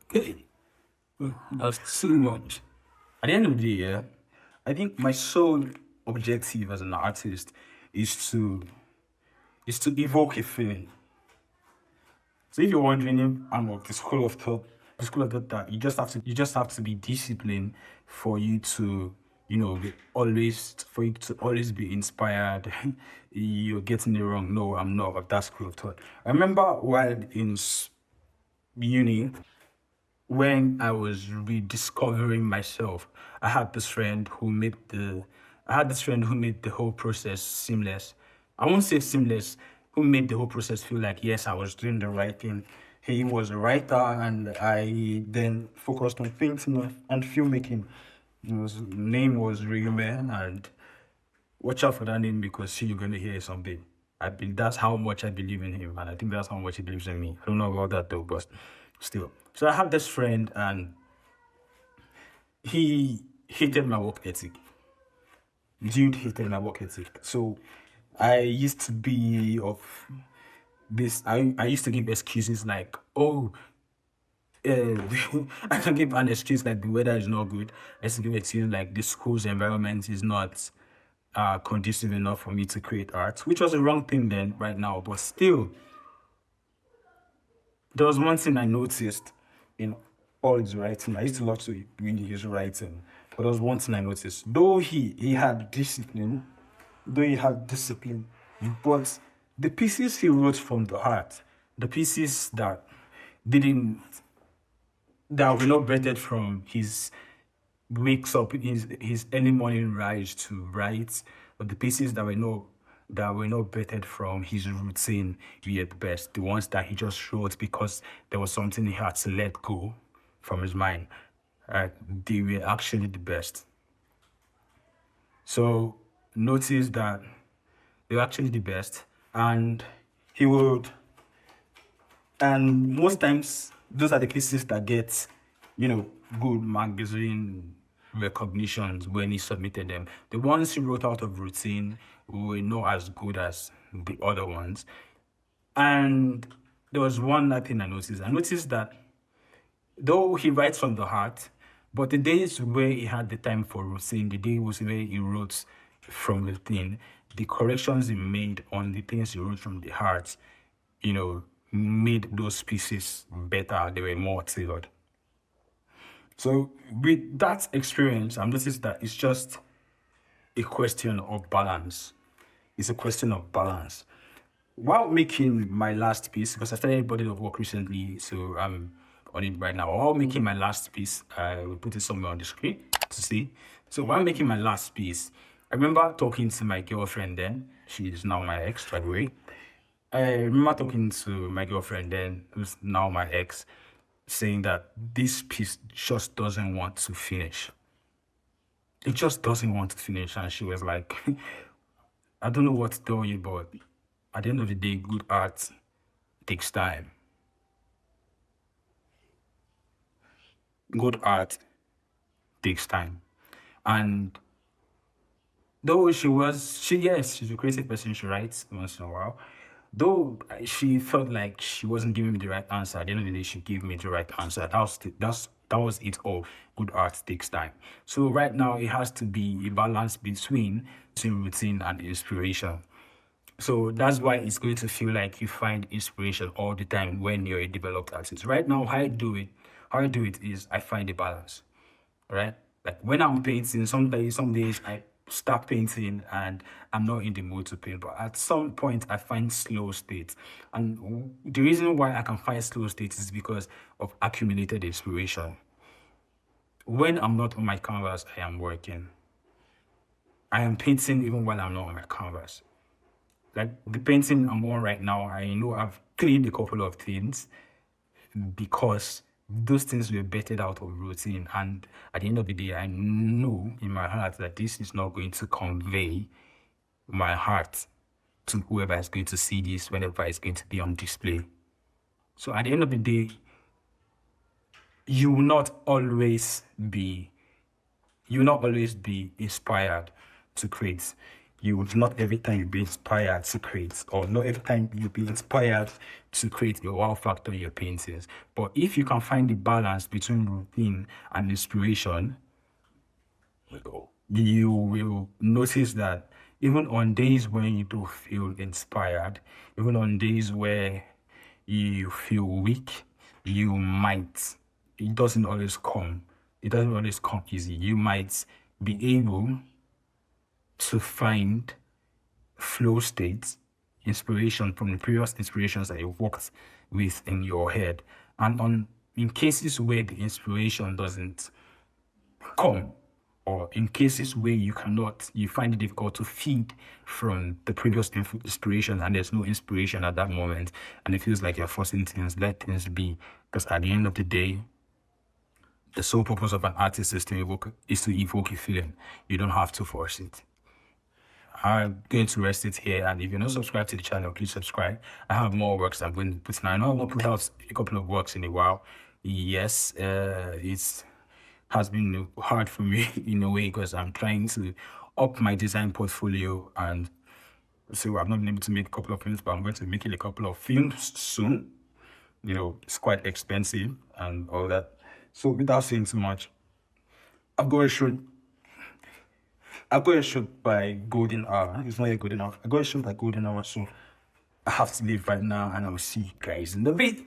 Okay, that's too much. At the end of the day, yeah, I think my sole objective as an artist is to evoke a feeling. So if you're wondering, I'm of the school of thought that you just have to be disciplined for you to, for you to always be inspired. You're getting it wrong. No, I'm not of that school of thought. I remember while in uni, when I was rediscovering myself, I had this friend who made the whole process seamless. I won't say seamless, who made the whole process feel like yes, I was doing the right thing. He was a writer, and I then focused on painting and filmmaking. His name was Rayman, and watch out for that name because you're gonna hear something. That's how much I believe in him, and I think that's how much he believes in me. I don't know about that though, but still. So I have this friend, and he hated my work ethic. Dude hated my work ethic. So I used to be of this. I used to give excuses like, oh, I can give an excuse like the weather is not good. I used to give an excuse like the school's environment is not conducive enough for me to create art, which was a wrong thing then, right now. But still, there was one thing I noticed in all his writing. I used to love to read his writing, but there was one thing I noticed. Though he had discipline, but the pieces he wrote from the heart, the pieces didn't that were not vetted from his wakes up his early morning rise to write, but the pieces that were not vetted from his routine were the best. The ones that he just wrote because there was something he had to let go from his mind. They were actually the best. So notice that they were actually the best, and he would and most times, those are the cases that get, good magazine recognitions when he submitted them. The ones he wrote out of routine were not as good as the other ones. And there was one other thing I noticed. I noticed that though he writes from the heart, but the days where he had the time for routine, the day was where he wrote from within, the corrections he made on the things he wrote from the heart, made those pieces better. They were more tailored. So with that experience, I've noticed that it's just a question of balance. It's a question of balance. While making my last piece, because I started a body of work recently, so I'm on it right now. While making my last piece, I will put it somewhere on the screen to see. So while making my last piece, I remember talking to my girlfriend then. She is now my ex, by the way. I remember talking to my girlfriend then, who's now my ex, saying that this piece just doesn't want to finish. It just doesn't want to finish. And she was like, I don't know what to tell you, but at the end of the day, good art takes time. Good art takes time. And though she's a creative person, she writes once in a while. Though she felt like she wasn't giving me the right answer, at the end of the day, she gave me the right answer. That was it all. Good art takes time. So right now, it has to be a balance between routine and inspiration. So that's why it's going to feel like you find inspiration all the time when you're a developed artist. Right now, how I do it is I find a balance, right? Like when I'm painting, some days I start painting and I'm not in the mood to paint, but at some point I find slow states. And the reason why I can find slow states is because of accumulated inspiration. When I'm not on my canvas, I am working. I am painting even while I'm not on my canvas. Like the painting I'm on right now, I know I've cleaned a couple of things because those things were bettered out of routine. And at the end of the day, I know in my heart that this is not going to convey my heart to whoever is going to see this whenever it's going to be on display. So at the end of the day, you will not always be inspired to create. you would not every time you be inspired to create, or not every time you be inspired to create your wow factor in your paintings. But if you can find the balance between routine and inspiration, you will notice that even on days when you do feel inspired, even on days where you feel weak, you might, it doesn't always come. It doesn't always come easy. You might be able to find flow states, inspiration from the previous inspirations that you worked with in your head. And in cases where the inspiration doesn't come, or in cases where you find it difficult to feed from the previous inspiration and there's no inspiration at that moment, and it feels like you're forcing things, let things be. Because at the end of the day, the sole purpose of an artist is to evoke a feeling. You don't have to force it. I'm going to rest it here, and if you're not subscribed to the channel, please subscribe. I have more works I'm going to put now. I know I'm going to put out a couple of works in a while. Yes, it's has been hard for me in a way because I'm trying to up my design portfolio, and so I've not been able to make a couple of films, but I'm going to be making a couple of films soon. It's quite expensive and all that. So without saying too much, I've got a shoot by golden hour. It's not a golden hour. I got a shoot by golden hour, so I have to leave right now, and I will see you guys in the video.